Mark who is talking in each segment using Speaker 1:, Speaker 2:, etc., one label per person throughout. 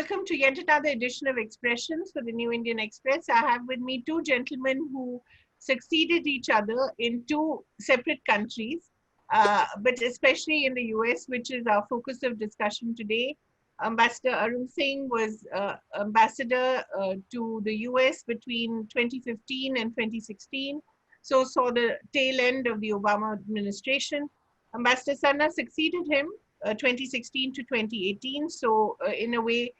Speaker 1: Welcome to yet another edition of Expressions for the New Indian Express. I have with me two gentlemen who succeeded each other in two separate countries, but especially in the US, which is our focus of discussion today. Ambassador Arun Singh was ambassador to the US between 2015 and 2016, so saw the tail end of the Obama administration. Ambassador Sanna succeeded him 2016 to 2018. So in a way,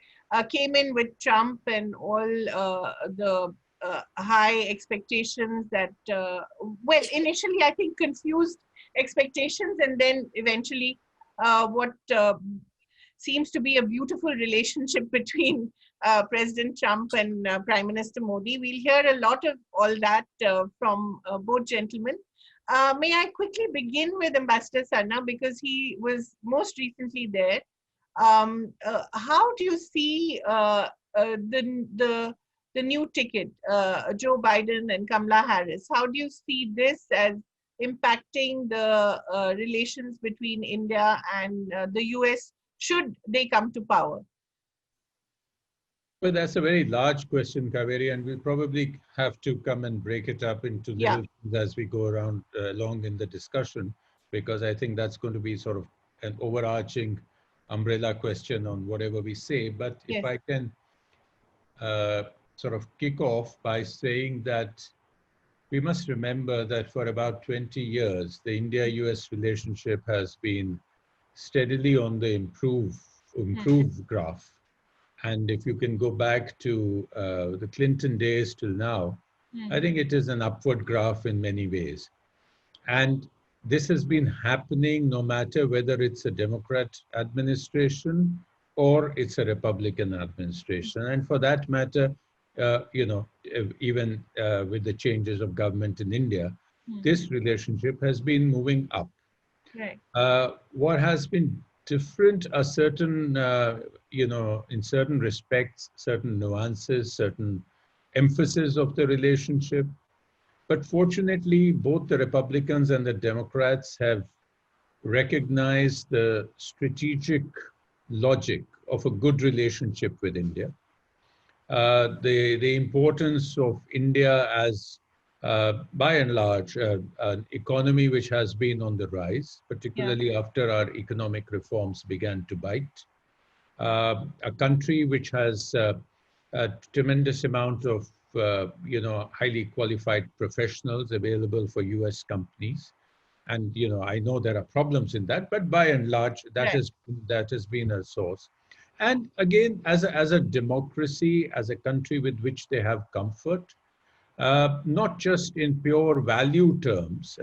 Speaker 1: came in with Trump and all the high expectations that, well, initially I think confused expectations, and then eventually what seems to be a beautiful relationship between President Trump and Prime Minister Modi. We'll hear a lot of all that from both gentlemen. May I quickly begin with Ambassador Sanna, because he was most recently there. How do you see the new ticket, Joe Biden and Kamala Harris? How do you see this as impacting the relations between India and the US should they come to power?
Speaker 2: Well, that's a very large question, Kaveri, and we'll probably have to come and break it up into little things as we go around along in the discussion, because I think that's going to be sort of an overarching umbrella question on whatever we say. But if I can sort of kick off by saying that we must remember that for about 20 years, the India-US relationship has been steadily on the improve graph. And if you can go back to the Clinton days till now, I think it is an upward graph in many ways. And this has been happening no matter whether it's a Democrat administration or it's a Republican administration. And for that matter, even with the changes of government in India, this relationship has been moving up.
Speaker 1: Right.
Speaker 2: What has been different are certain, in certain respects, certain nuances, certain emphasis of the relationship. But fortunately, both the Republicans and the Democrats have recognized the strategic logic of a good relationship with India. The importance of India as by and large, an economy which has been on the rise, particularly after our economic reforms began to bite. A country which has a tremendous amount of, highly qualified professionals available for US companies. And, I know there are problems in that, but by and large, that has been a source. And again, as a democracy, as a country with which they have comfort, not just in pure value terms,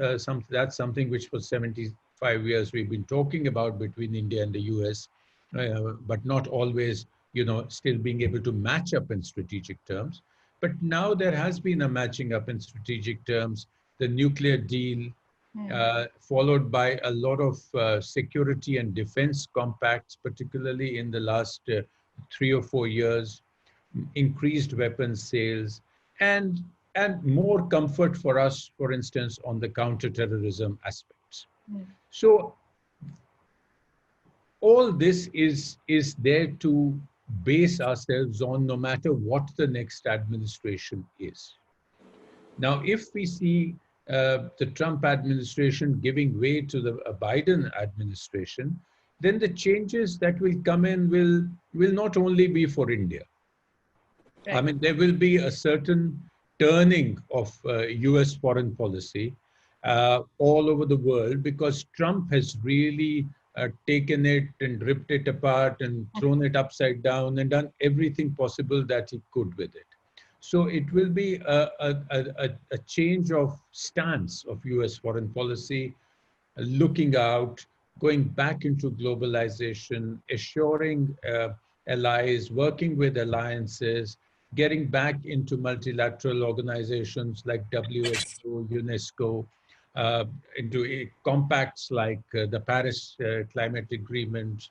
Speaker 2: that's something which for 75 years we've been talking about between India and the US, but not always, still being able to match up in strategic terms. But now there has been a matching up in strategic terms, the nuclear deal, followed by a lot of security and defense compacts, particularly in the last 3 or 4 years, increased weapons sales, and more comfort for us, for instance, on the counterterrorism aspects. So all this is there to base ourselves on, no matter what the next administration is. Now, if we see the Trump administration giving way to the Biden administration, then the changes that will come in will not only be for India. Right. I mean, there will be a certain turning of US foreign policy all over the world, because Trump has really taken it and ripped it apart and thrown it upside down and done everything possible that he could with it. So it will be a change of stance of US foreign policy, looking out, going back into globalization, assuring allies, working with alliances, getting back into multilateral organizations like WHO, UNESCO, into compacts like the Paris Climate Agreement.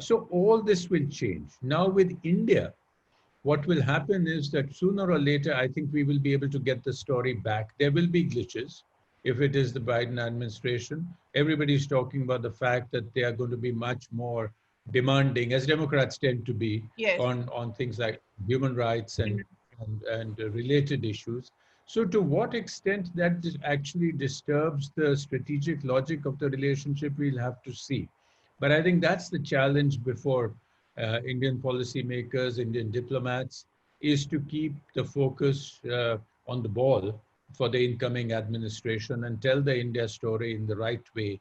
Speaker 2: So all this will change. Now with India, what will happen is that sooner or later, I think we will be able to get the story back. There will be glitches if it is the Biden administration. Everybody's talking about the fact that they are going to be much more demanding, as Democrats tend to be,
Speaker 1: Yes.
Speaker 2: on things like human rights and related issues. So to what extent that actually disturbs the strategic logic of the relationship, we'll have to see. But I think that's the challenge before Indian policymakers, Indian diplomats, is to keep the focus on the ball for the incoming administration and tell the India story in the right way,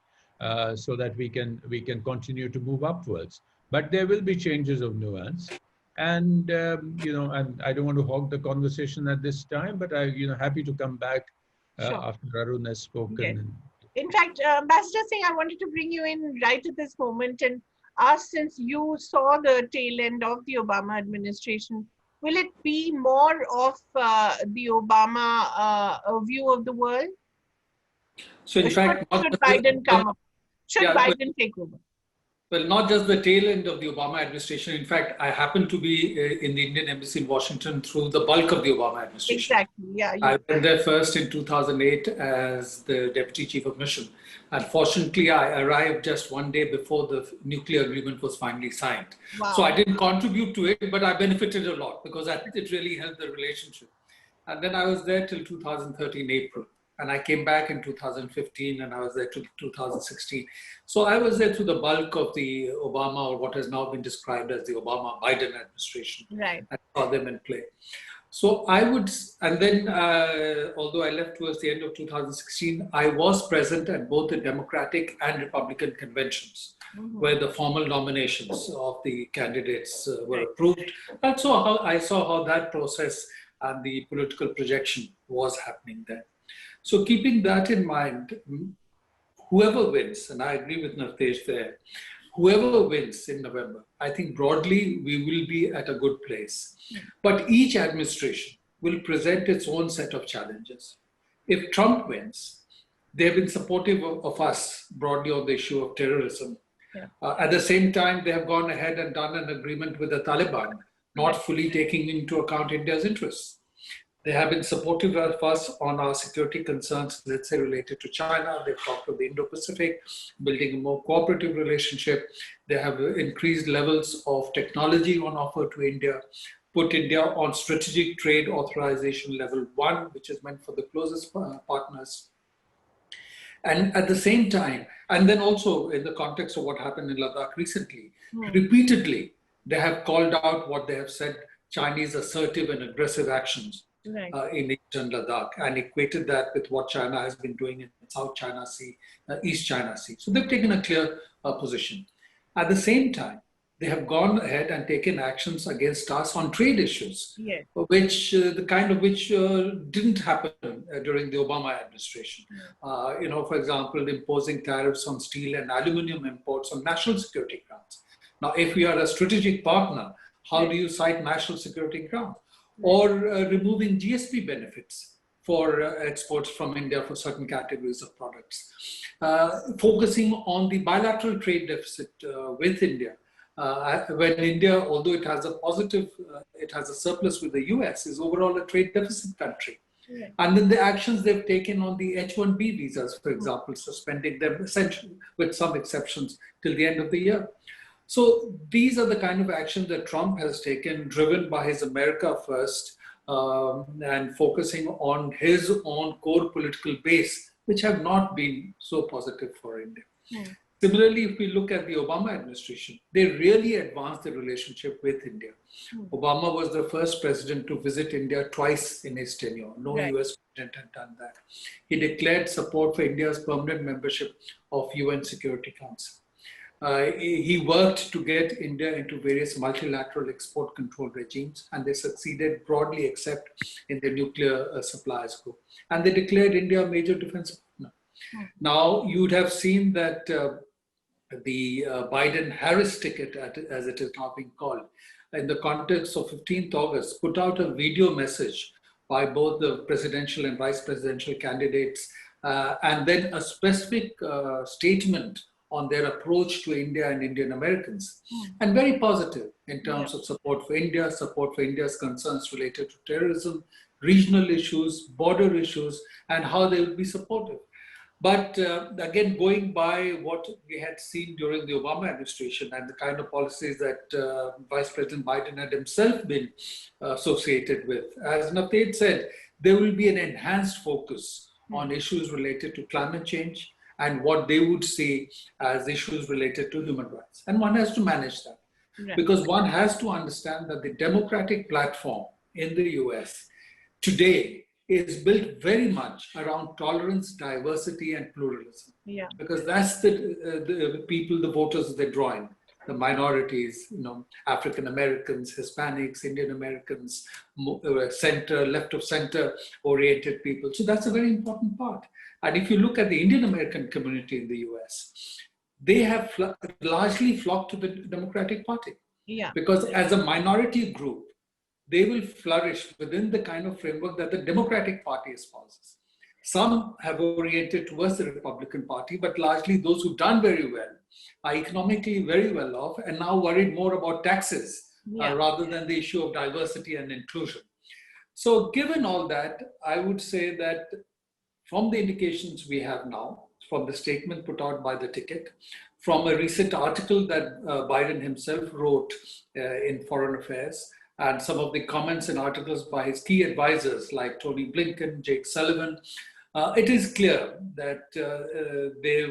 Speaker 2: so that we can continue to move upwards. But there will be changes of nuance, and and I don't want to hog the conversation at this time, but happy to come back
Speaker 1: Sure.
Speaker 2: after Arun has spoken.
Speaker 1: Yes. In fact, Ambassador Singh, I wanted to bring you in right at this moment and ask, since you saw the tail end of the Obama administration, will it be more of the Obama view of the world?
Speaker 3: So in fact,
Speaker 1: should Biden come up? Should Biden take over?
Speaker 3: Well, not just the tail end of the Obama administration. In fact, I happened to be in the Indian Embassy in Washington through the bulk of the Obama administration.
Speaker 1: Exactly, yeah.
Speaker 3: I went there first in 2008 as the Deputy Chief of Mission. Unfortunately, I arrived just one day before the nuclear agreement was finally signed.
Speaker 1: Wow.
Speaker 3: So I didn't contribute to it, but I benefited a lot because I think it really helped the relationship. And then I was there till 2013 April. And I came back in 2015 and I was there till 2016. So I was there through the bulk of the Obama, or what has now been described as the Obama-Biden administration.
Speaker 1: Right.
Speaker 3: I saw them in play. So I would, and then although I left towards the end of 2016, I was present at both the Democratic and Republican conventions, where the formal nominations of the candidates were approved. I saw how that process and the political projection was happening there. So keeping that in mind, whoever wins, and I agree with Navtesh there, whoever wins in November, I think broadly we will be at a good place. But each administration will present its own set of challenges. If Trump wins, they've been supportive of us broadly on the issue of terrorism. Yeah. At the same time, they have gone ahead and done an agreement with the Taliban, not fully taking into account India's interests. They have been supportive of us on our security concerns, let's say related to China. They've talked of the Indo-Pacific, building a more cooperative relationship. They have increased levels of technology on offer to India, put India on strategic trade authorization level 1, which is meant for the closest partners. And at the same time, and then also in the context of what happened in Ladakh recently, repeatedly, they have called out what they have said, Chinese assertive and aggressive actions. Right. In eastern Ladakh, and equated that with what China has been doing in South China Sea, East China Sea. So they've taken a clear position. At the same time, they have gone ahead and taken actions against us on trade issues, yes, which which didn't happen during the Obama administration. For example, imposing tariffs on steel and aluminum imports on national security grounds. Now, if we are a strategic partner, how do you cite national security grounds? Or removing GSP benefits for exports from India for certain categories of products. Focusing on the bilateral trade deficit with India. When India, although it has a positive, it has a surplus with the US, is overall a trade deficit country. Yeah. And then the actions they've taken on the H-1B visas, for example, suspending them essentially, with some exceptions, till the end of the year. So these are the kind of actions that Trump has taken, driven by his America first, and focusing on his own core political base, which have not been so positive for India. Yeah. Similarly, if we look at the Obama administration, they really advanced the relationship with India. Obama was the first president to visit India twice in his tenure. No US president had done that. He declared support for India's permanent membership of UN Security Council. He worked to get India into various multilateral export control regimes, and they succeeded broadly except in the nuclear suppliers group. And they declared India a major defense partner. Now, you'd have seen that the Biden-Harris ticket, as it is now being called, in the context of 15th August, put out a video message by both the presidential and vice presidential candidates, and then a specific statement on their approach to India and Indian Americans, and very positive in terms of support for India, support for India's concerns related to terrorism, regional issues, border issues, and how they will be supportive. But again, going by what we had seen during the Obama administration and the kind of policies that Vice President Biden had himself been associated with, as Navteej said, there will be an enhanced focus on issues related to climate change and what they would see as issues related to human rights. And one has to manage that. Right. Because one has to understand that the democratic platform in the US today is built very much around tolerance, diversity, and pluralism. Yeah. Because that's the people, the voters they draw in, the minorities, African Americans, Hispanics, Indian Americans, center, left of center oriented people. So that's a very important part. And if you look at the Indian American community in the US, they have largely flocked to the Democratic Party. Yeah. Because as a minority group, they will flourish within the kind of framework that the Democratic Party espouses. Some have oriented towards the Republican Party, but largely those who've done very well are economically very well off and now worried more about taxes rather than the issue of diversity and inclusion. So given all that, I would say that from the indications we have now, from the statement put out by the ticket, from a recent article that Biden himself wrote in Foreign Affairs, and some of the comments and articles by his key advisors like Tony Blinken, Jake Sullivan, it is clear that there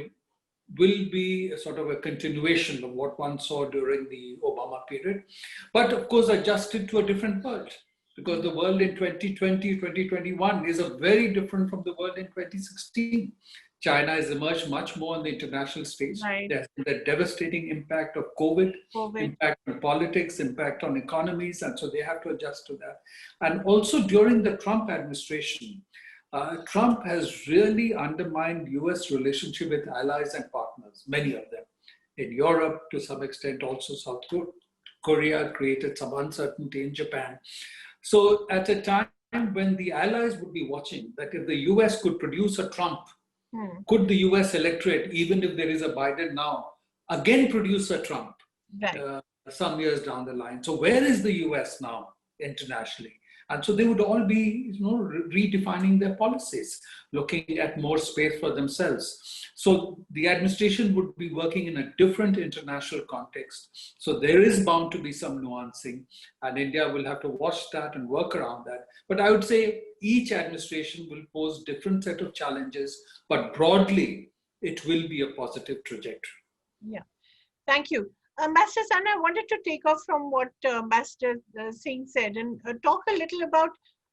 Speaker 3: will be a sort of a continuation of what one saw during the Obama period, but of course adjusted to a different world, because the world in 2020, 2021 is very different from the world in 2016. China has emerged much more on the international stage. Right. There's the devastating impact of COVID, impact on politics, impact on economies, and so they have to adjust to that. And also during the Trump administration, Trump has really undermined US relationship with allies and partners, many of them. In Europe, to some extent, also South Korea created some uncertainty in Japan. So at a time when the allies would be watching that if the US could produce a Trump, could the US electorate, even if there is a Biden now, again produce a Trump some years down the line? So where is the US now internationally? And so they would all be redefining their policies, looking at more space for themselves. So the administration would be working in a different international context. So there is bound to be some nuancing, and India will have to watch that and work around that. But I would say each administration will pose different set of challenges, but broadly, it will be a positive trajectory.
Speaker 1: Yeah, thank you. Ambassador Sana, I wanted to take off from what Ambassador Singh said and talk a little about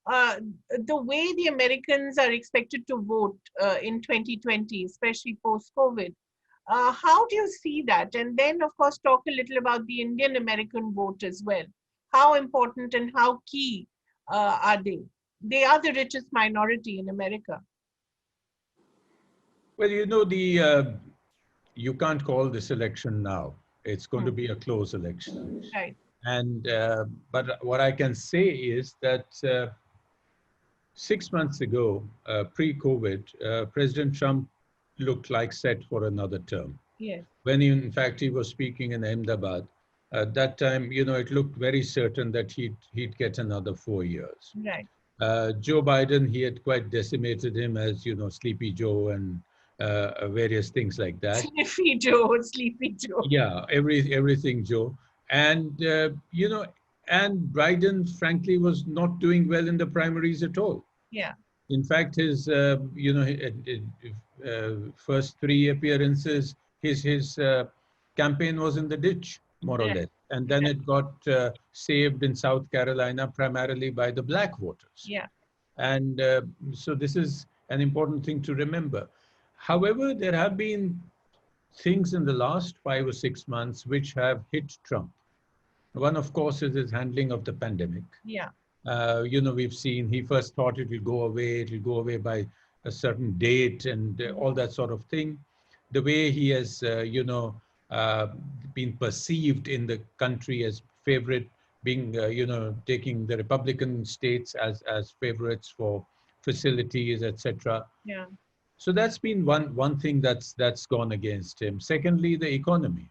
Speaker 1: the way the Americans are expected to vote in 2020, especially post-COVID. How do you see that? And then, of course, talk a little about the Indian American vote as well. How important and how key are they? They are the richest minority in America.
Speaker 2: Well, you can't call this election now. It's going to be a close election.
Speaker 1: Right.
Speaker 2: And but what I can say is that 6 months ago, pre-COVID, President Trump looked like set for another term.
Speaker 1: Yes.
Speaker 2: When in fact he was speaking in Ahmedabad, at that time, it looked very certain that he'd get another 4 years.
Speaker 1: Right.
Speaker 2: Joe Biden, he had quite decimated him as Sleepy Joe and various things like that.
Speaker 1: Sleepy Joe.
Speaker 2: Yeah, everything Joe. And, and Biden, frankly, was not doing well in the primaries at all.
Speaker 1: Yeah.
Speaker 2: In fact, his, first 3 appearances, his campaign was in the ditch, more or less. And then it got saved in South Carolina, primarily by the black voters.
Speaker 1: Yeah.
Speaker 2: And so this is an important thing to remember. However, there have been things in the last 5 or 6 months which have hit Trump. One, of course, is his handling of the pandemic.
Speaker 1: Yeah.
Speaker 2: We've seen he first thought it will go away by a certain date and all that sort of thing. The way he has, been perceived in the country as favorite, being, taking the Republican states as favorites for facilities, etc.
Speaker 1: Yeah.
Speaker 2: So that's been one thing that's gone against him. Secondly, the economy.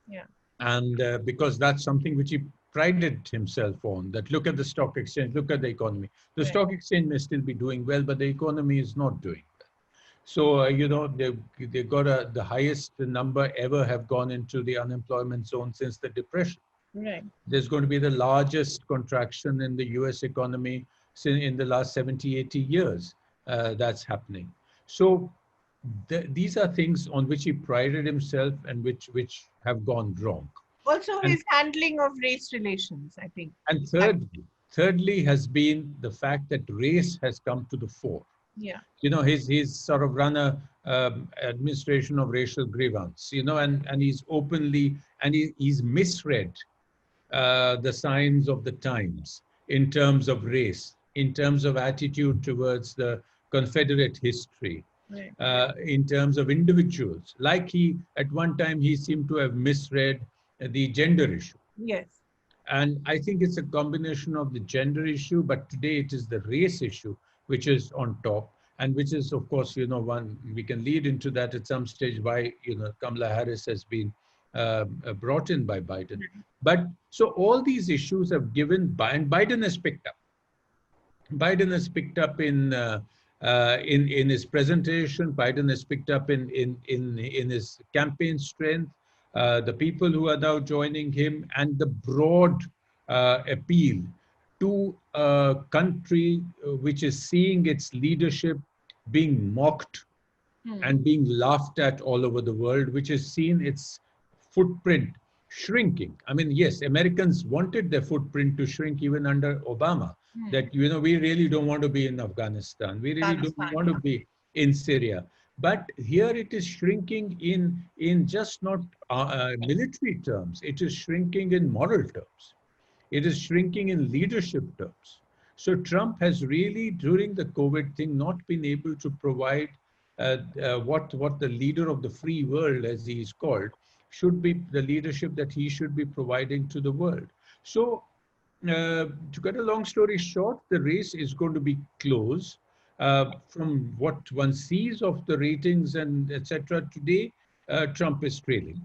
Speaker 1: Yeah.
Speaker 2: And because that's something which he prided himself on, that look at the stock exchange, look at the economy. The stock exchange may still be doing well, but the economy is not doing well. So, they got the highest number ever have gone into the unemployment zone since the Depression.
Speaker 1: Right.
Speaker 2: There's going to be the largest contraction in the US economy in the last 70, 80 years. That's happening. So these are things on which he prided himself and which have gone wrong.
Speaker 1: Also,
Speaker 2: And,
Speaker 1: his handling of race relations, I think.
Speaker 2: and thirdly has been the fact that race has come to the fore.
Speaker 1: Yeah.
Speaker 2: He's sort of run a administration of racial grievance, and he's openly, and he's misread the signs of the times in terms of race, in terms of attitude towards the Confederate history,
Speaker 1: Right.
Speaker 2: in terms of individuals. Like at one time, he seemed to have misread the gender issue.
Speaker 1: Yes.
Speaker 2: And I think it's a combination of the gender issue, but today it is the race issue, which is on top. And which is, of course, one, we can lead into that at some stage why, Kamala Harris has been brought in by Biden. But so all these issues have given, and Biden has picked up. Biden has picked up in his presentation. Biden has picked up in his campaign strength. The people who are now joining him, and the broad appeal to a country which is seeing its leadership being mocked and being laughed at all over the world, which has seen its footprint shrinking. I mean, yes, Americans wanted their footprint to shrink even under Obama, that, we really don't want to be in Afghanistan. We really don't want to be in Syria. But here it is shrinking in just not military terms. It is shrinking in moral terms. It is shrinking in leadership terms. So Trump has really, during the COVID thing, not been able to provide what the leader of the free world, as he is called, should be the leadership that he should be providing to the world. So to cut a long story short, the race is going to be close. From what one sees of the ratings and etc. today, Trump is trailing.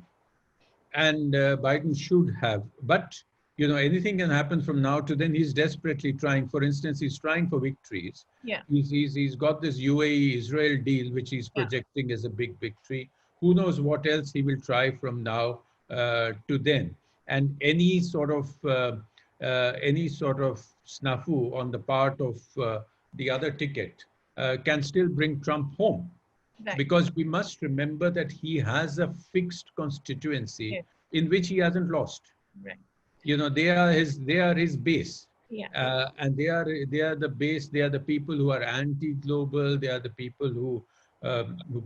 Speaker 2: And Biden should have, but anything can happen from now to then. He's desperately trying. For instance, he's trying for victories.
Speaker 1: Yeah.
Speaker 2: He's got this UAE-Israel deal, which he's projecting as a big victory. Who knows what else he will try from now to then. And any sort of snafu on the part of the other ticket can still bring Trump home. Right. Because we must remember that he has a fixed constituency in which he hasn't lost.
Speaker 1: Right.
Speaker 2: They are his base.
Speaker 1: Yeah.
Speaker 2: And they are the base. They are the people who are anti-global. They are the people who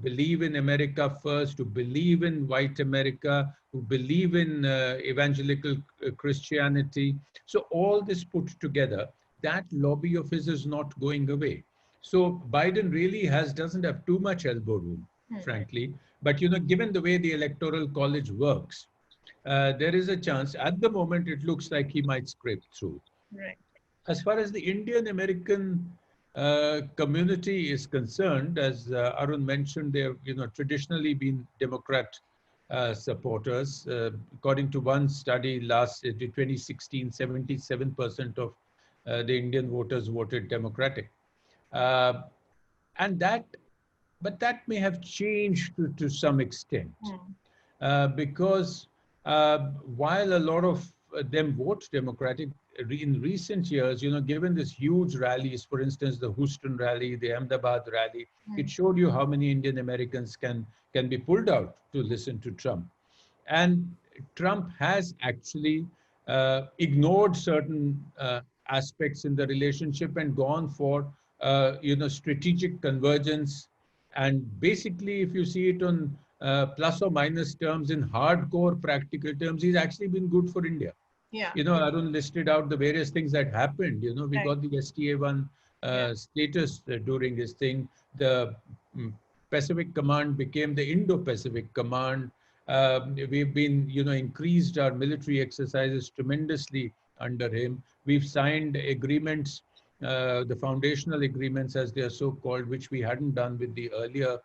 Speaker 2: believe in America first, who believe in white America, who believe in evangelical Christianity. So all this put together, that lobby of his is not going away. So Biden really doesn't have too much elbow room, frankly. But given the way the Electoral College works, there is a chance. At the moment, it looks like he might scrape through.
Speaker 1: Right.
Speaker 2: As far as the Indian American community is concerned, as Arun mentioned, they've traditionally been Democrat supporters. According to one study last 2016, 77% of the Indian voters voted Democratic. But that may have changed to some extent, because while a lot of them vote Democratic, in recent years, given this huge rallies, for instance, the Houston rally, the Ahmedabad rally, it showed you how many Indian Americans can be pulled out to listen to Trump. And Trump has actually ignored certain aspects in the relationship and gone for strategic convergence. And basically, if you see it on plus or minus terms, in hardcore practical terms, he's actually been good for India.
Speaker 1: Yeah.
Speaker 2: Arun listed out the various things that happened. We got the STA-1 status during his thing. The Pacific Command became the Indo-Pacific Command. We've been, increased our military exercises tremendously under him. We've signed agreements, the foundational agreements, as they are so called, which we hadn't done with the earlier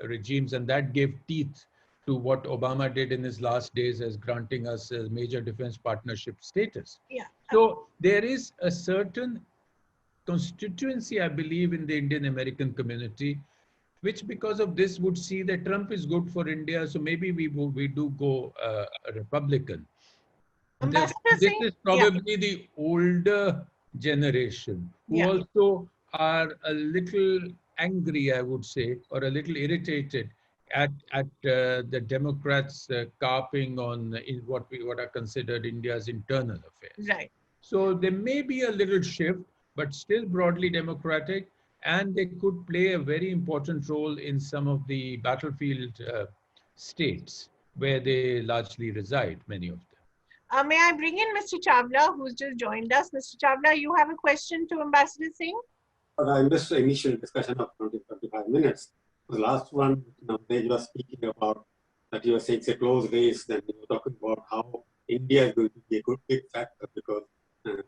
Speaker 2: regimes, and that gave teeth to what Obama did in his last days, as granting us a major defense partnership status.
Speaker 1: Yeah.
Speaker 2: So there is a certain constituency, I believe, in the Indian American community, which because of this would see that Trump is good for India, so maybe we do go Republican.
Speaker 1: Ambassador
Speaker 2: This
Speaker 1: Singh,
Speaker 2: is
Speaker 1: yeah,
Speaker 2: probably the older generation who
Speaker 1: yeah.
Speaker 2: also are a little angry, I would say, or a little irritated at the Democrats carping on in what are considered India's internal affairs.
Speaker 1: Right.
Speaker 2: So there may be a little shift, but still broadly democratic, and they could play a very important role in some of the battlefield states where they largely reside, many of them.
Speaker 1: May I bring in Mr. Chawla, who's just joined us? Mr. Chawla, you have a question to Ambassador Singh?
Speaker 4: But I missed the initial discussion of 25 minutes. The last one, they were speaking about that you were saying it's a close race, then you were talking about how India is going to be a good big factor because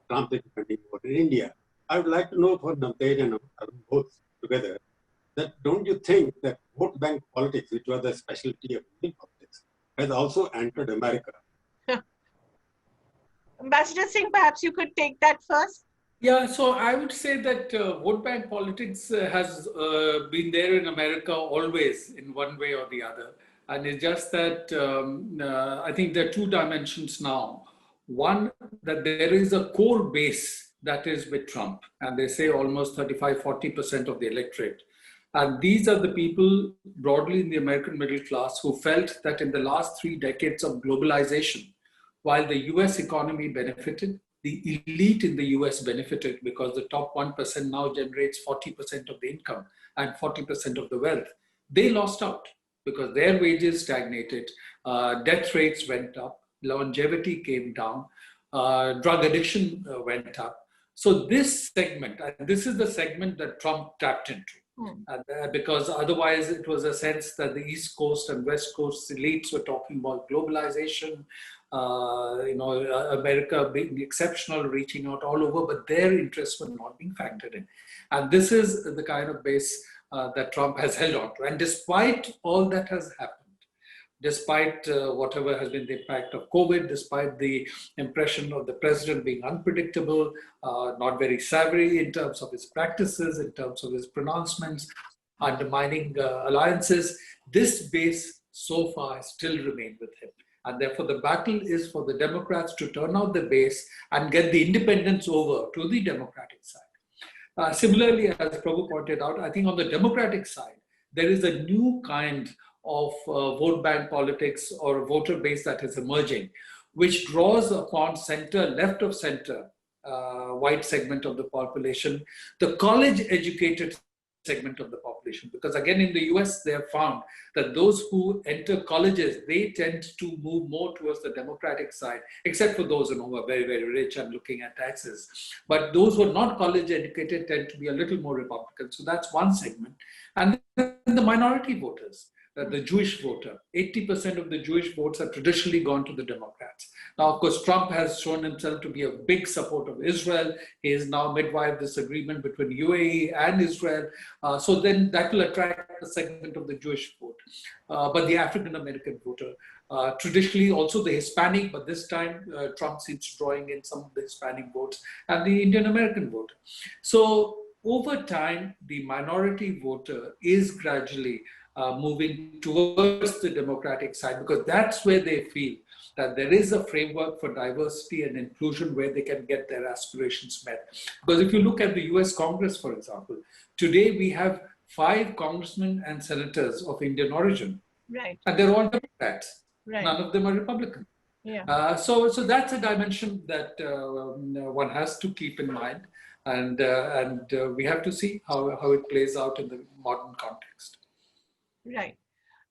Speaker 4: Trump is depending more in India. I would like to know for Navtej and Arun both together, that don't you think that vote bank politics, which was the specialty of Indian politics, has also entered America?
Speaker 1: Ambassador Singh, perhaps you could take that first.
Speaker 3: Yeah, so I would say that vote bank politics has been there in America always in one way or the other. And it's just that I think there are two dimensions now. One, that there is a core base that is with Trump, and they say almost 35-40% of the electorate. And these are the people broadly in the American middle class who felt that in the last 3 decades of globalization, while the US economy benefited, the elite in the US benefited because the top 1% now generates 40% of the income and 40% of the wealth. They lost out because their wages stagnated, death rates went up, longevity came down, drug addiction went up. So this segment, and this is the segment that Trump tapped into. Because otherwise it was a sense that the East Coast and West Coast elites were talking about globalization, America being exceptional, reaching out all over, but their interests were not being factored in. And this is the kind of base that Trump has held on to. And despite all that has happened, despite whatever has been the impact of COVID, despite the impression of the president being unpredictable, not very savvy in terms of his practices, in terms of his pronouncements, undermining alliances, this base so far has still remained with him. And therefore the battle is for the Democrats to turn out the base and get the independents over to the Democratic side. Similarly, as Prabhu pointed out, I think on the Democratic side, there is a new kind of vote bank politics or voter base that is emerging, which draws upon center, left of center, white segment of the population, the college-educated segment of the population. Because again, in the US, they have found that those who enter colleges, they tend to move more towards the Democratic side, except for those who are very, very rich and looking at taxes. But those who are not college educated tend to be a little more Republican. So that's one segment. And then the minority voters. The Jewish voter. 80% of the Jewish votes have traditionally gone to the Democrats. Now, of course, Trump has shown himself to be a big supporter of Israel. He has now midwifed this agreement between UAE and Israel. So then that will attract a segment of the Jewish vote. But the African-American voter, traditionally also the Hispanic, but this time Trump seems drawing in some of the Hispanic votes and the Indian-American voter. So over time, the minority voter is gradually moving towards the Democratic side because that's where they feel that there is a framework for diversity and inclusion where they can get their aspirations met. Because if you look at the US Congress, for example, today we have 5 congressmen and senators of Indian origin.
Speaker 1: Right.
Speaker 3: And they're all Democrats.
Speaker 1: Right.
Speaker 3: None of them are Republican.
Speaker 1: Yeah.
Speaker 3: So that's a dimension that one has to keep in mind. And we have to see how it plays out in the modern context.
Speaker 1: Right.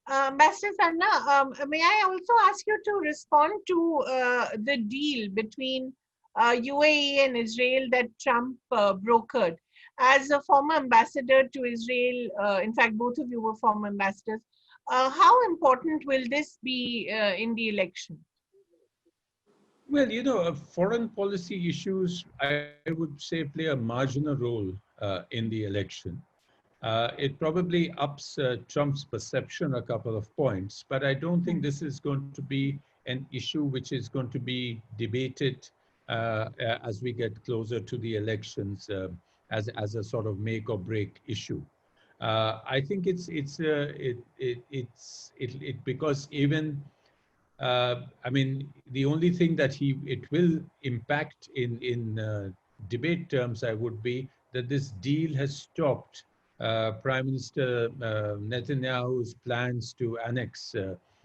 Speaker 1: Ambassador Sanna, may I also ask you to respond to the deal between UAE and Israel that Trump brokered? As a former ambassador to Israel, in fact, both of you were former ambassadors, how important will this be in the election?
Speaker 2: Well, foreign policy issues, I would say, play a marginal role in the election. It probably ups Trump's perception a couple of points, but I don't think this is going to be an issue which is going to be debated as we get closer to the elections as a sort of make or break issue. I think it's because even I mean, the only thing that it will impact in debate terms, I would be that this deal has stopped Prime Minister Netanyahu's plans to annex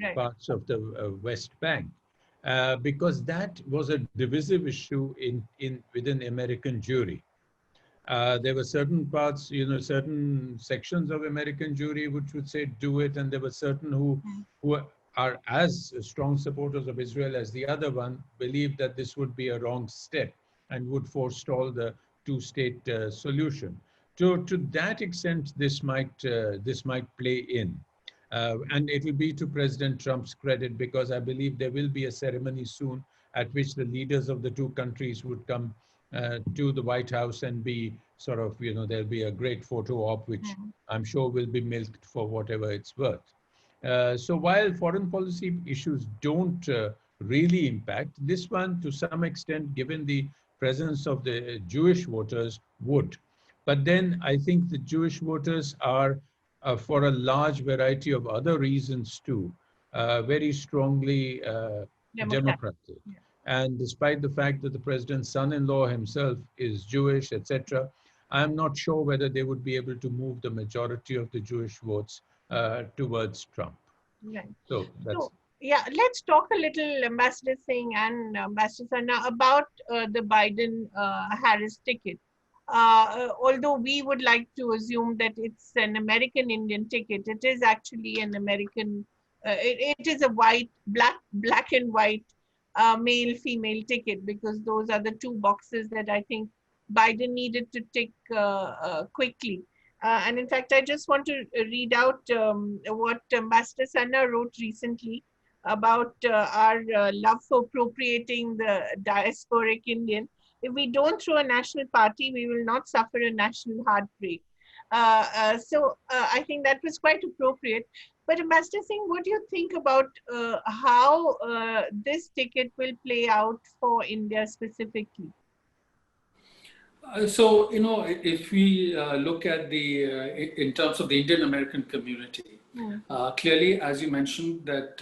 Speaker 1: Right.
Speaker 2: parts of the West Bank, because that was a divisive issue in within American Jewry. There were certain parts, certain sections of American Jewry which would say do it, and there were certain who are as strong supporters of Israel as the other one, believed that this would be a wrong step and would forestall the two-state solution. To that extent, this might play in. And it will be to President Trump's credit, because I believe there will be a ceremony soon at which the leaders of the two countries would come to the White House and be sort of, there'll be a great photo op, which I'm sure will be milked for whatever it's worth. So while foreign policy issues don't really impact, this one to some extent, given the presence of the Jewish voters, would. But then I think the Jewish voters are, for a large variety of other reasons too, very strongly democratic.
Speaker 1: Yeah.
Speaker 2: And despite the fact that the president's son-in-law himself is Jewish, etc., I'm not sure whether they would be able to move the majority of the Jewish votes towards Trump.
Speaker 1: Right.
Speaker 2: So that's...
Speaker 1: So, yeah, let's talk a little, Ambassador Singh and Ambassador Sana, about the Biden-Harris ticket. Although we would like to assume that it's an American-Indian ticket, it is actually an American, it is a black and white male-female ticket, because those are the two boxes that I think Biden needed to tick quickly. And in fact, I just want to read out what Ambassador Sana wrote recently about our love for appropriating the diasporic Indian. If we don't throw a national party, we will not suffer a national heartbreak. So I think that was quite appropriate. But Ambassador Singh, what do you think about how this ticket will play out for India specifically?
Speaker 3: So, if we look at in terms of the Indian American community, clearly, as you mentioned, that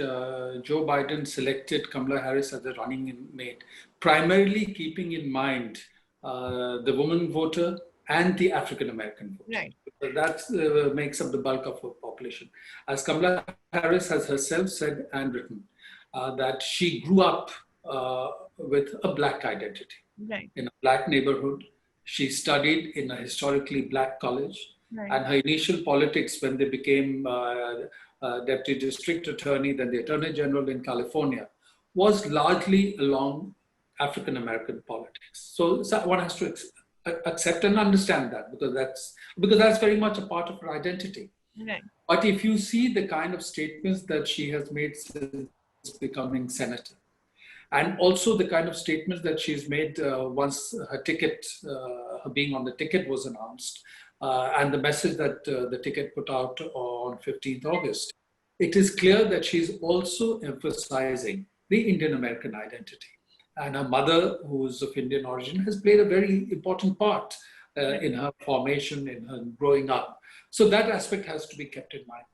Speaker 3: Joe Biden selected Kamala Harris as the running mate, primarily keeping in mind the woman voter and the African American voter.
Speaker 1: Right.
Speaker 3: That makes up the bulk of her population. As Kamala Harris has herself said and written, that she grew up with a black identity,
Speaker 1: right,
Speaker 3: in a black neighborhood. She studied in a historically black college,
Speaker 1: right,
Speaker 3: and her initial politics when they became Deputy District Attorney, then the Attorney General in California, was largely along African American politics. So one has to accept and understand that, because that's very much a part of her identity.
Speaker 1: right.
Speaker 3: But if you see the kind of statements that she has made since becoming senator, and also the kind of statements that she's made once her ticket, her being on the ticket was announced, and the message that the ticket put out on 15th August, it is clear that she's also emphasizing the Indian American identity. And her mother, who is of Indian origin, has played a very important part in her formation, in her growing up. So that aspect has to be kept in mind.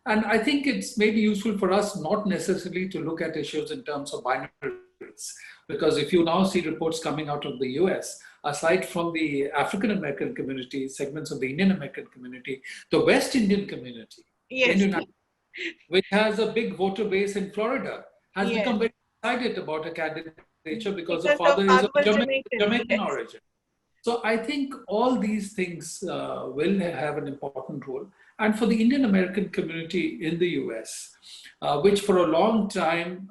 Speaker 3: And I think it's maybe useful for us not necessarily to look at issues in terms of binaries, because if you now see reports coming out of the US, aside from the African American community, segments of the Indian American community, the West Indian community,
Speaker 1: Yes.
Speaker 3: which has a big voter base in Florida, has
Speaker 1: Yes.
Speaker 3: become very excited about her candidature because
Speaker 1: Because
Speaker 3: the father is of
Speaker 1: was
Speaker 3: Jamaican
Speaker 1: yes.
Speaker 3: origin. So I think all these things will have an important role. And for the Indian American community in the US, which for a long time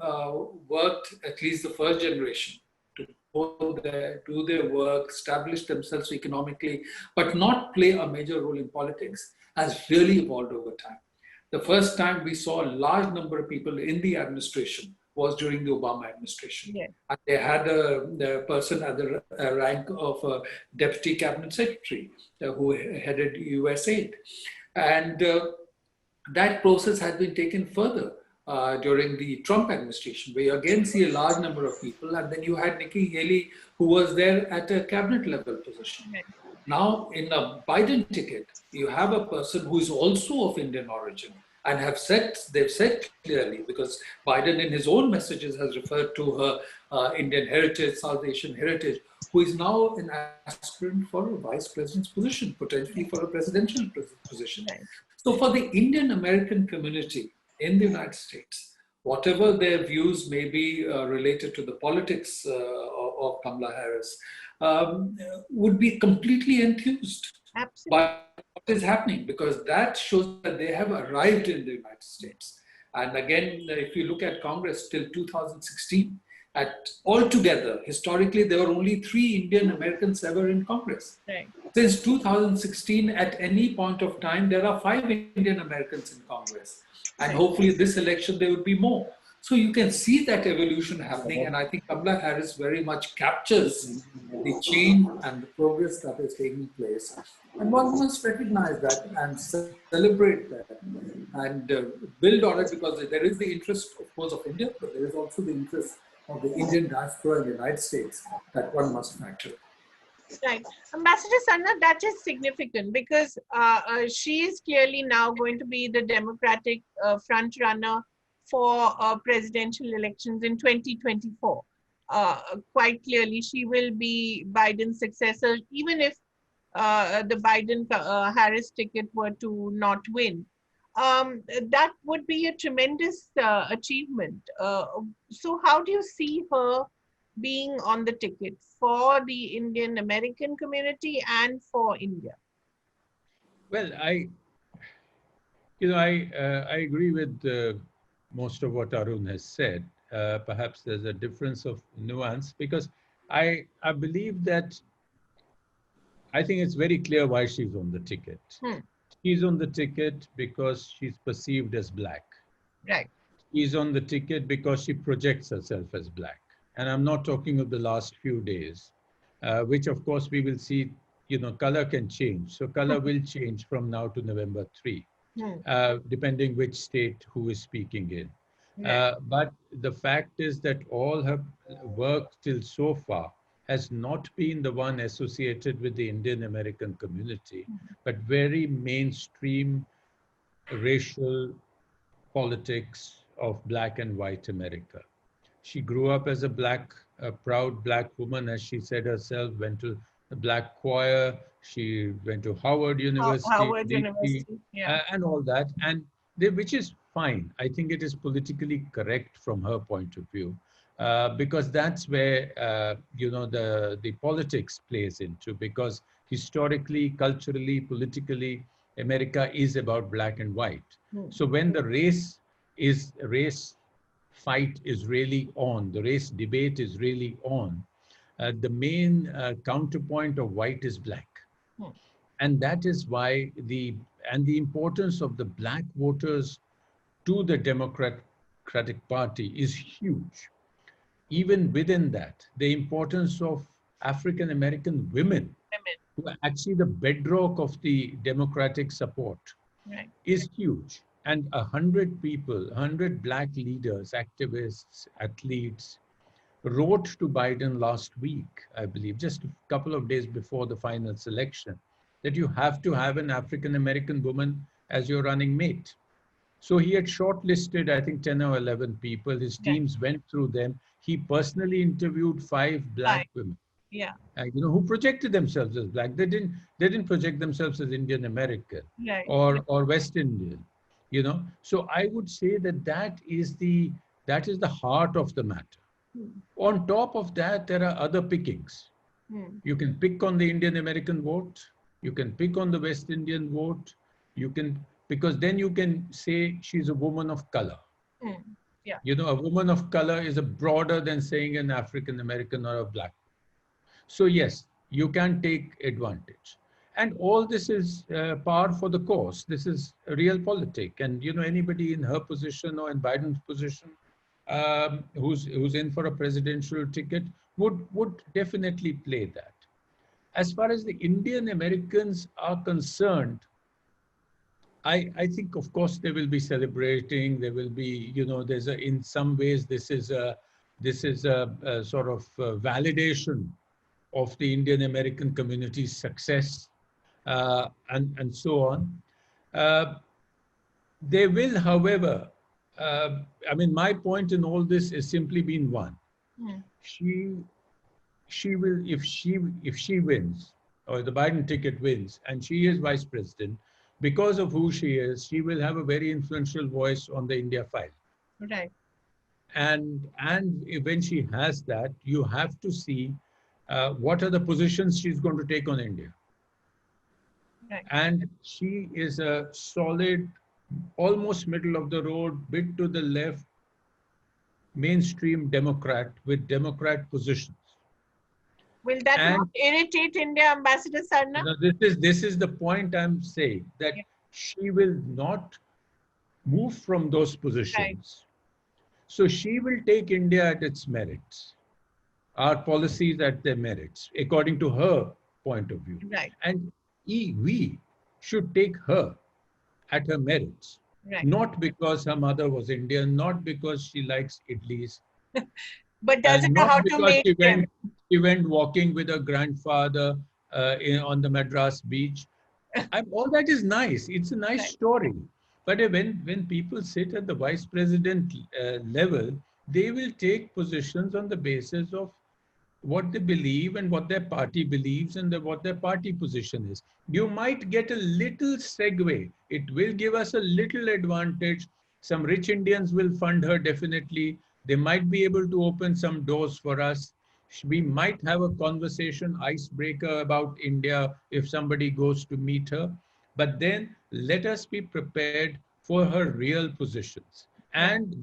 Speaker 3: worked, at least the first generation, to go there, do their work, establish themselves economically, but not play a major role in politics, has really evolved over time. The first time we saw a large number of people in the administration was during the Obama administration.
Speaker 1: Yes.
Speaker 3: And they had a person at the rank of a deputy cabinet secretary who headed USAID. And that process had been taken further during the Trump administration, where you again see a large number of people. And then you had Nikki Haley, who was there at a cabinet level position.
Speaker 1: Right.
Speaker 3: Now, in a Biden ticket, you have a person who is also of Indian origin and they've said clearly, because Biden in his own messages has referred to her Indian heritage, South Asian heritage, who is now an aspirant for a vice president's position, potentially for a presidential position. So for the Indian American community in the United States, whatever their views may be related to the politics of Kamala Harris, would be completely enthused by what is happening, because that shows that they have arrived in the United States. And again, if you look at Congress till 2016, altogether, historically, there were only 3 Indian Americans ever in Congress.
Speaker 1: Right.
Speaker 3: Since 2016, at any point of time, there are 5 Indian Americans in Congress. And hopefully this election, there would be more. So you can see that evolution happening. And I think Kamala Harris very much captures the change and the progress that is taking place. And one must recognize that and celebrate that and build on it, because there is the interest, of course, of India, but there is also the interest of the Indian diaspora in the United States that one must factor.
Speaker 1: Right. Ambassador Sanna, that is significant because she is clearly now going to be the Democratic front runner for presidential elections in 2024. Quite clearly, she will be Biden's successor, even if the Biden-Harris ticket were to not win. That would be a tremendous achievement. So how do you see her being on the ticket for the Indian American community and for India?
Speaker 2: Well, I agree with most of what Arun has said. Perhaps there's a difference of nuance, because I believe that I think it's very clear why she's on the ticket. She's on the ticket because she's perceived as Black.
Speaker 1: Right.
Speaker 2: She's on the ticket because she projects herself as Black. And I'm not talking of the last few days, which of course we will see, color can change. So color will change from now to November 3, depending which state who is speaking in. But the fact is that all her work till so far has not been the one associated with the Indian American community, but very mainstream racial politics of Black and white America. She grew up as a proud Black woman, as she said herself, went to the Black choir, she went to Howard University, and all that, which is fine. I think it is politically correct from her point of view, because that's where, the politics plays into, because historically, culturally, politically, America is about Black and white. So when the race fight is really on, the race debate is really on, the main counterpoint of white is Black. And that is why the importance of the Black voters to the Democratic Party is huge. Even within that, the importance of African American women, who are actually the bedrock of the Democratic support, is huge. And 100 people, 100 Black leaders, activists, athletes, wrote to Biden last week, I believe, just a couple of days before the final selection, that you have to have an African American woman as your running mate. So he had shortlisted, I think, 10 or 11 people. His teams went through them. He personally interviewed 5 Black women, who projected themselves as Black. They didn't project themselves as Indian American or West Indian. So I would say that is the heart of the matter. On top of that, there are other pickings. You can pick on the Indian American vote. You can pick on the West Indian vote. Because then you can say she's a woman of color. A woman of color is broader than saying an African American or a Black. So yes, you can take advantage. And all this is par for the course. This is real politics. And anybody in her position or in Biden's position who's in for a presidential ticket would definitely play that. As far as the Indian Americans are concerned, I think, of course, they will be celebrating. There will be, in some ways, this is a sort of validation of the Indian American community's success, and so on. They will, however, I mean, my point in all this has simply been one.
Speaker 1: Hmm.
Speaker 2: She will, if she wins, or the Biden ticket wins, and she is vice president, because of who she is, she will have a very influential voice on the India file.
Speaker 1: Right.
Speaker 2: And when she has that, you have to see what are the positions she's going to take on India.
Speaker 1: Right.
Speaker 2: And she is a solid, almost middle of the road, bit to the left, mainstream Democrat with Democrat positions.
Speaker 1: Will that
Speaker 2: And,
Speaker 1: not irritate India, Ambassador Sarna?
Speaker 2: this is the point I'm saying, that she will not move from those positions. Right. So she will take India at its merits, our policies at their merits, according to her point of view.
Speaker 1: Right.
Speaker 2: And we should take her at her merits. Right. Not because her mother was Indian, not because she likes idlis,
Speaker 1: but doesn't know how to make them.
Speaker 2: She went walking with her grandfather on the Madras beach. All that is nice. It's a nice story. But when people sit at the vice president level, they will take positions on the basis of what they believe and what their party believes and what their party position is. You might get a little segue. It will give us a little advantage. Some rich Indians will fund her definitely. They might be able to open some doors for us. We might have a conversation, icebreaker about India if somebody goes to meet her. But then let us be prepared for her real positions. And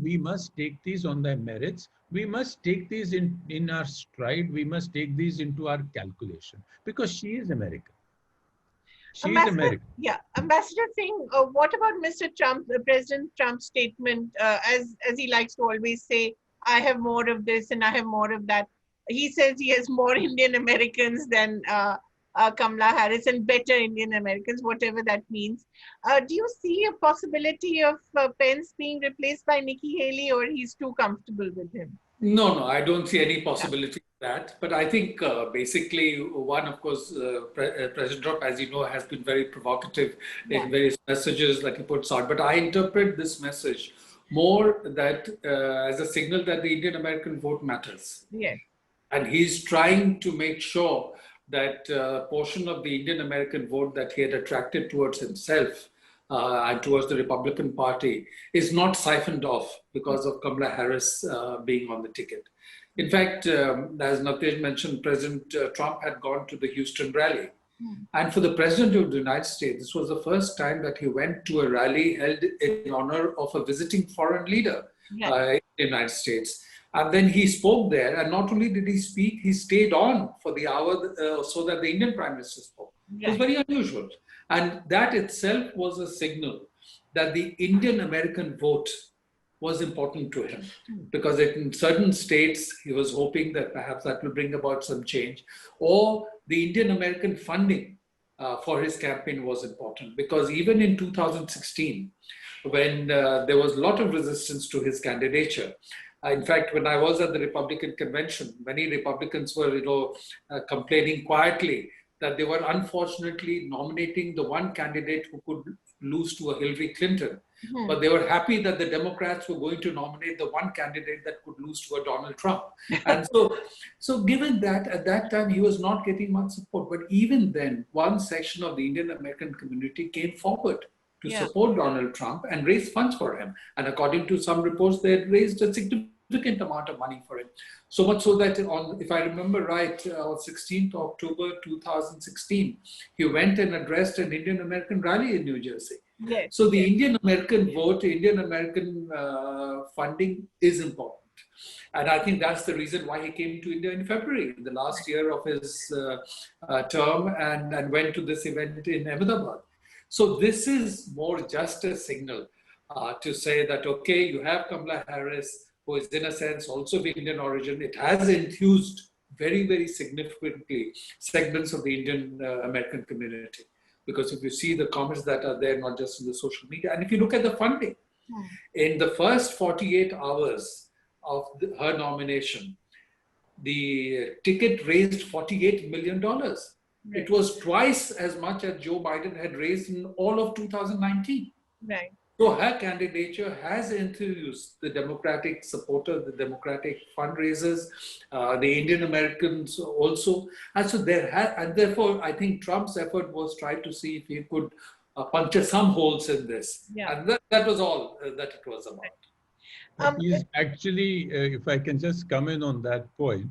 Speaker 2: we must take these on their merits. We must take these in our stride. We must take these into our calculation, because she is American. She is American.
Speaker 1: Yeah, Ambassador Singh, what about Mr. Trump, President Trump's statement, as he likes to always say, I have more of this and I have more of that. He says he has more Indian Americans than Kamala Harris, and better Indian Americans, whatever that means. Do you see a possibility of Pence being replaced by Nikki Haley, or he's too comfortable with him?
Speaker 3: No, I don't see any possibility of that. But I think basically, one, of course, President Trump, as you know, has been very provocative in various messages that he puts out. But I interpret this message more that as a signal that the Indian American vote matters.
Speaker 1: Yes.
Speaker 3: And he's trying to make sure that portion of the Indian American vote that he had attracted towards himself and towards the Republican Party is not siphoned off because of Kamala Harris being on the ticket. In fact, as Navtej mentioned, President Trump had gone to the Houston rally. And for the President of the United States, this was the first time that he went to a rally held in honor of a visiting foreign leader in the United States. And then he spoke there, and not only did he speak, he stayed on for the hour so that the Indian Prime Minister spoke. It was very unusual. And that itself was a signal that the Indian American vote was important to him. Because in certain states, he was hoping that perhaps that will bring about some change. Or the Indian American funding for his campaign was important. Because even in 2016, when there was a lot of resistance to his candidature, in fact, when I was at the Republican convention, many Republicans were, complaining quietly that they were unfortunately nominating the one candidate who could lose to a Hillary Clinton. But they were happy that the Democrats were going to nominate the one candidate that could lose to a Donald Trump. And so given that, at that time, he was not getting much support. But even then, one section of the Indian American community came forward to support Donald Trump and raise funds for him. And according to some reports, they had raised a significant amount of money for him. So much so that, if I remember right, on 16th October 2016, he went and addressed an Indian American rally in New Jersey.
Speaker 1: Yes.
Speaker 3: So the Indian American vote, Indian American funding is important. And I think that's the reason why he came to India in February, in the last year of his term, and went to this event in Ahmedabad. So this is more just a signal to say that, okay, you have Kamala Harris, who is in a sense also of Indian origin. It has enthused very, very significantly segments of the Indian American community. Because if you see the comments that are there, not just in the social media, and if you look at the funding, in the first 48 hours of her nomination, the ticket raised $48 million.
Speaker 1: Right.
Speaker 3: It was twice as much as Joe Biden had raised in all of 2019.
Speaker 1: Right.
Speaker 3: So her candidature has enthused the Democratic supporters, the Democratic fundraisers, the Indian Americans also. And so and therefore, I think Trump's effort was try to see if he could puncture some holes in this.
Speaker 1: Yeah.
Speaker 3: And that was all that it was about.
Speaker 2: He's actually, if I can just come in on that point,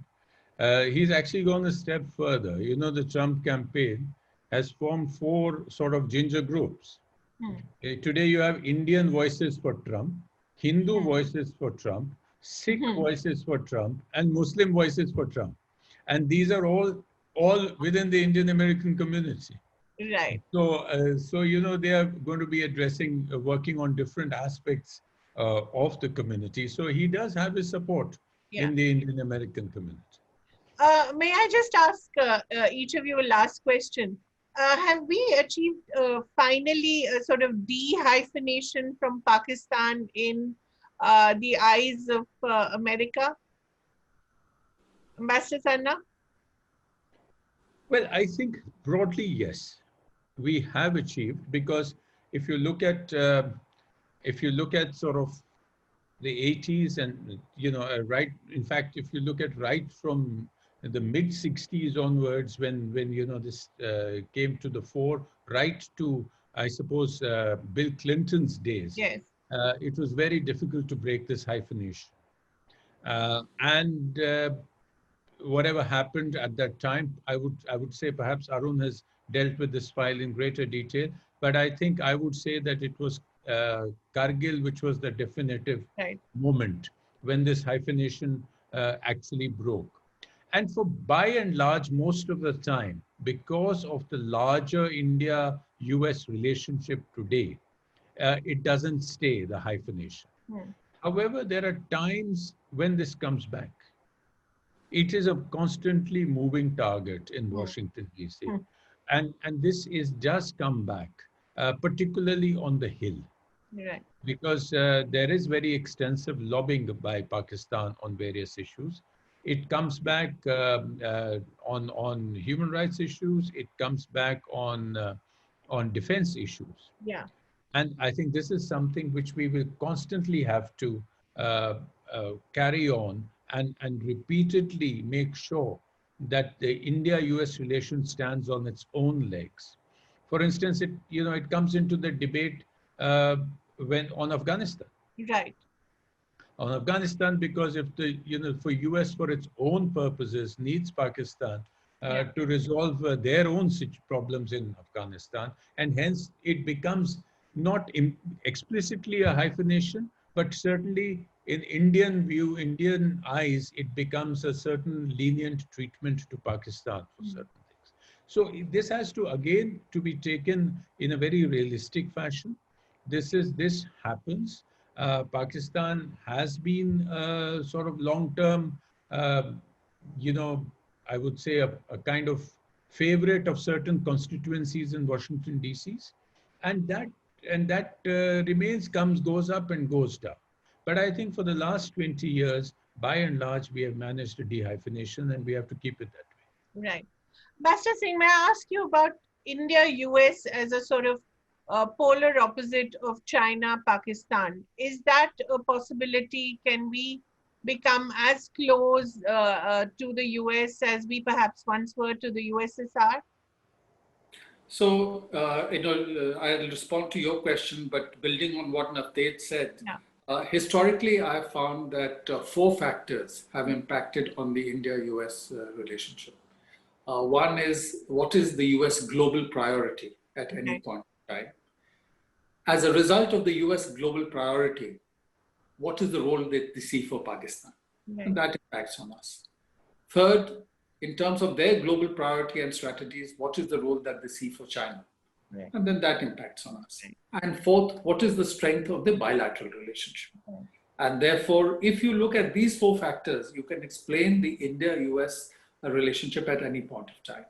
Speaker 2: he's actually gone a step further. You know, the Trump campaign has formed 4 sort of ginger groups. Today you have Indian voices for Trump, Hindu voices for Trump, Sikh voices for Trump, and Muslim voices for Trump. And these are all within the Indian American community.
Speaker 1: Right.
Speaker 2: So you know, they are going to be addressing, working on different aspects of the community. So he does have his support in the Indian American community.
Speaker 1: May I just ask each of you a last question? Have we achieved finally a sort of de-hyphenation from Pakistan in the eyes of America? Ambassador Sanna?
Speaker 2: Well, I think broadly, yes, we have achieved, because if you look at sort of the 80s and, you know, right, in fact, if you look at right from the mid 60s onwards, when you know, this came to the fore, right to, I suppose, Bill Clinton's days.
Speaker 1: Yes.
Speaker 2: It was very difficult to break this hyphenation. Whatever happened at that time, I would say perhaps Arun has dealt with this file in greater detail, but I think I would say that it was Kargil which was the definitive moment when this hyphenation actually broke. And for by and large, most of the time, because of the larger India-US relationship today, it doesn't stay, the hyphenation. However, there are times when this comes back. It is a constantly moving target in Washington, D.C. And this is just come back, particularly on the Hill.
Speaker 1: Right.
Speaker 2: Because there is very extensive lobbying by Pakistan on various issues. It comes back on human rights issues. It comes back on defense issues.
Speaker 1: Yeah.
Speaker 2: And I think this is something which we will constantly have to carry on and repeatedly make sure that the India-US relation stands on its own legs. For instance, it comes into the debate on Afghanistan.
Speaker 1: Right.
Speaker 2: On Afghanistan, because if for US for its own purposes needs Pakistan to resolve their own problems in Afghanistan, and hence it becomes not explicitly a hyphenation, but certainly in Indian view, Indian eyes, it becomes a certain lenient treatment to Pakistan for certain things. So this has to again to be taken in a very realistic fashion. This happens. Pakistan has been sort of long-term, I would say a kind of favorite of certain constituencies in Washington, D.C. And that remains, goes up and goes down. But I think for the last 20 years, by and large, we have managed a de-hyphenation, and we have to keep it that way.
Speaker 1: Right. Ambassador Singh, may I ask you about India-US as a sort of polar opposite of China-Pakistan? Is that a possibility? Can we become as close to the US as we perhaps once were to the USSR?
Speaker 3: So, I'll respond to your question, but building on what Navdeep said, historically, I have found that 4 factors have impacted on the India-US relationship. One is, what is the US global priority at any point in time? As a result of the US global priority, what is the role that they see for Pakistan? And that impacts on us. Third, in terms of their global priority and strategies, what is the role that they see for China? And then that impacts on us. And fourth, what is the strength of the bilateral relationship? And therefore, if you look at these 4 factors, you can explain the India-US relationship at any point of time.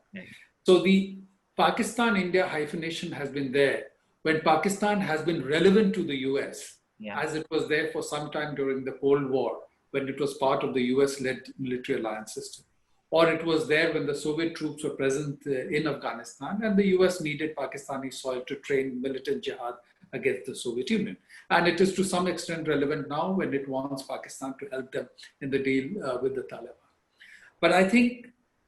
Speaker 3: So the Pakistan-India hyphenation has been there when Pakistan has been relevant to the US, as it was there for some time during the Cold War, when it was part of the US-led military alliance system. Or it was there when the Soviet troops were present in Afghanistan and the US needed Pakistani soil to train militant jihad against the Soviet Union. And it is to some extent relevant now when it wants Pakistan to help them in the deal with the Taliban. But I think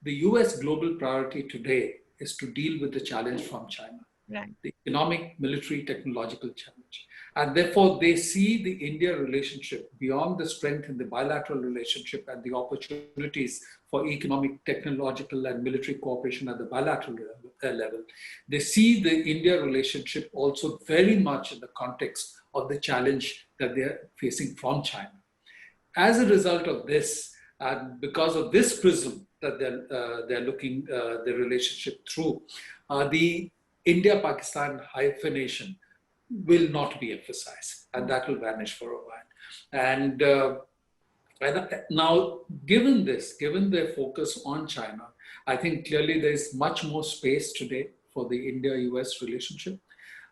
Speaker 3: the US global priority today is to deal with the challenge from China.
Speaker 1: Right.
Speaker 3: The economic, military, technological challenge. And therefore, they see the India relationship beyond the strength in the bilateral relationship and the opportunities for economic, technological, and military cooperation at the bilateral level. They see the India relationship also very much in the context of the challenge that they're facing from China. As a result of this, and because of this prism that they're looking the relationship through, the India-Pakistan hyphenation will not be emphasized, and that will vanish for a while. And now, given their focus on China, I think clearly there's much more space today for the India-US relationship.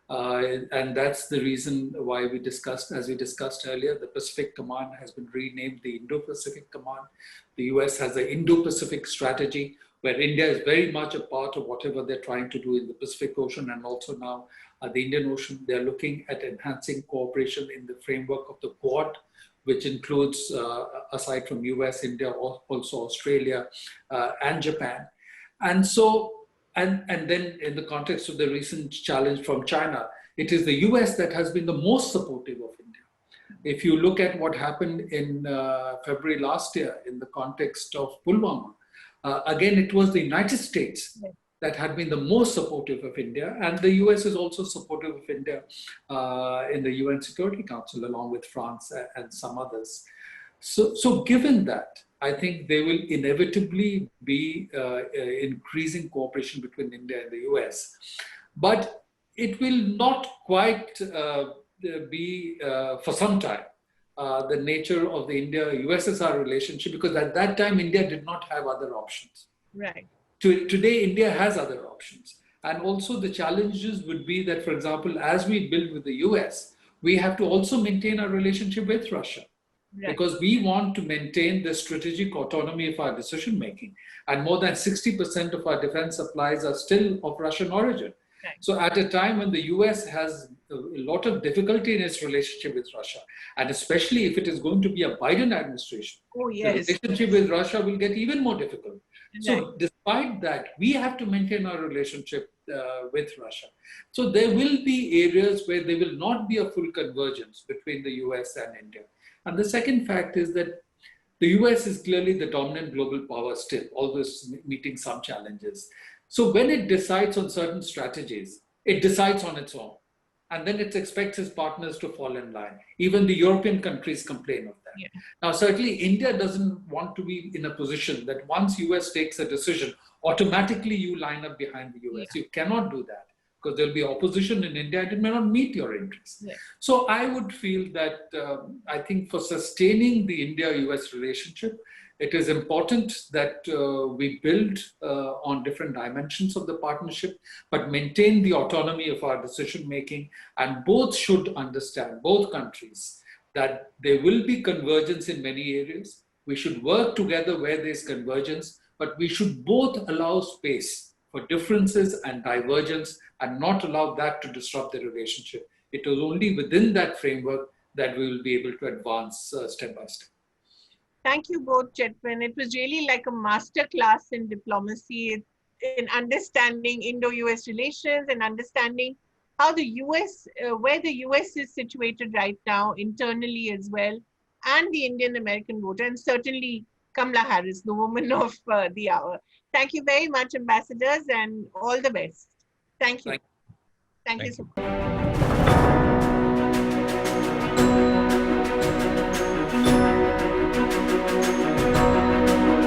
Speaker 3: And that's the reason why we discussed, as we discussed earlier, the Pacific Command has been renamed the Indo-Pacific Command. The US has the Indo-Pacific strategy, where India is very much a part of whatever they're trying to do in the Pacific Ocean and also now the Indian Ocean. They're looking at enhancing cooperation in the framework of the Quad, which includes, aside from US, India, also Australia and Japan. And so, and then in the context of the recent challenge from China, it is the US that has been the most supportive of India. If you look at what happened in February last year in the context of Pulwama, again, it was the United States that had been the most supportive of India, and the US is also supportive of India in the UN Security Council, along with France and some others. So given that, I think there will inevitably be increasing cooperation between India and the US. But it will not quite be, for some time, the nature of the India-USSR relationship, because at that time, India did not have other options.
Speaker 1: Right.
Speaker 3: Today, India has other options. And also the challenges would be that, for example, as we build with the US, we have to also maintain our relationship with Russia. Right. Because we want to maintain the strategic autonomy of our decision-making. And more than 60% of our defense supplies are still of Russian origin. Right. So at a time when the US has a lot of difficulty in its relationship with Russia, and especially if it is going to be a Biden administration, the relationship with Russia will get even more difficult. Right. So despite that, we have to maintain our relationship with Russia. So there will be areas where there will not be a full convergence between the US and India. And the second fact is that the US is clearly the dominant global power still, always meeting some challenges. So when it decides on certain strategies, it decides on its own. And then it expects its partners to fall in line. Even the European countries complain of that. Yeah. Now, certainly India doesn't want to be in a position that once US takes a decision, automatically you line up behind the US. Yeah. You cannot do that, because there'll be opposition in India and it may not meet your interests. Yeah. So I would feel that I think for sustaining the India-US relationship, it is important that we build on different dimensions of the partnership, but maintain the autonomy of our decision-making. And both should understand, both countries, that there will be convergence in many areas. We should work together where there's convergence, but we should both allow space for differences and divergence and not allow that to disrupt the relationship. It is only within that framework that we will be able to advance step by step.
Speaker 1: Thank you both, gentlemen. It was really like a master class in diplomacy, in understanding Indo-US relations and understanding how the US, where the US is situated right now internally as well, and the Indian-American voter, and certainly Kamala Harris, the woman of the hour. Thank you very much, ambassadors, and all the best. Thank you. Thank you so much.